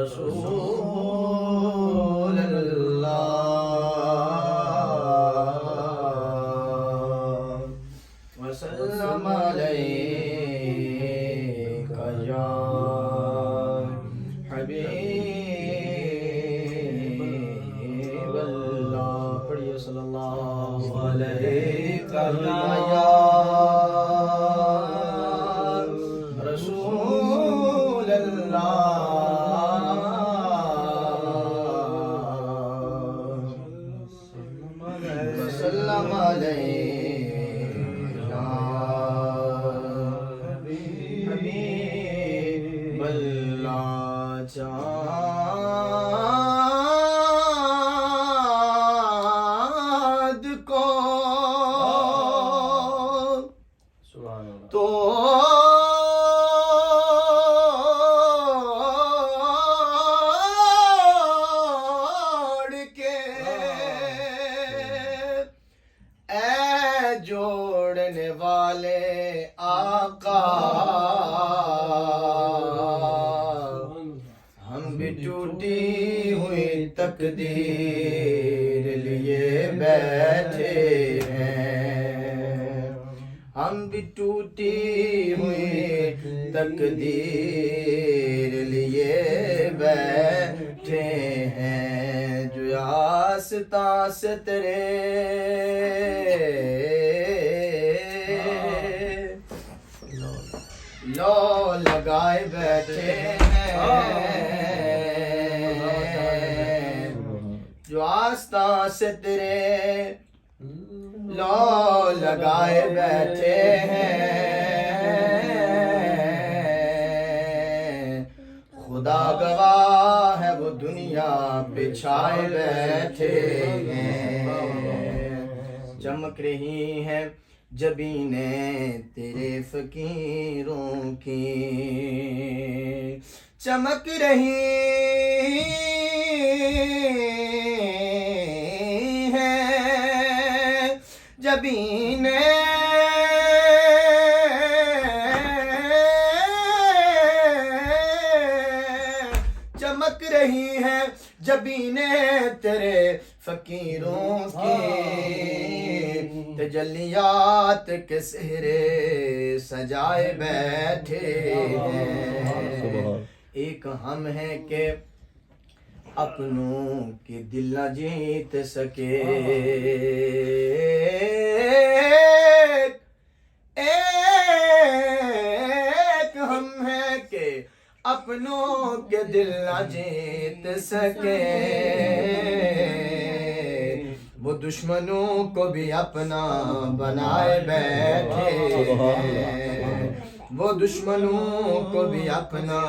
رسول اللہ وسلم علیک یا حبیب اللہ. پڑھیے صلی اللہ علیہ رسول اللہ وسلم علیہ یا حبیب اللہ. چاند کو توڑ کے اے جوڑنے والے آقا ہم بھی ٹوٹی ہوئی تقدیر لیے بیٹھے ہیں. ہم بھی ٹوٹی ہوئی تقدیر لیے بیٹھے ہیں. جو آستاں سے تیرے لو لگائے بیٹھے ہیں. جو آستاں سے تیرے لو لگائے بیٹھے ہیں. خدا گواہ ہے وہ دنیا بچھائے بیٹھے ہیں. چمک رہی ہیں جبینیں تیرے فقیروں کی چمک رہی ہیں جبینیں چمک رہی ہیں جبینیں تیرے فقیروں کی تجلیات کے سہرے سجائے بیٹھے ہیں. ایک ہم ہیں کہ اپنوں کے دل نہ جیت سکے. ایک ہم ہیں کہ اپنوں کے دل نہ جیت سکے. وہ دشمنوں کو بھی اپنا بنائے بیٹھے ہیں. وہ دشمنوں کو بھی اپنا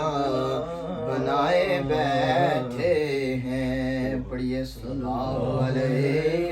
بنائے بیٹھے ہیں. پڑھیے صلی اللہ علیہ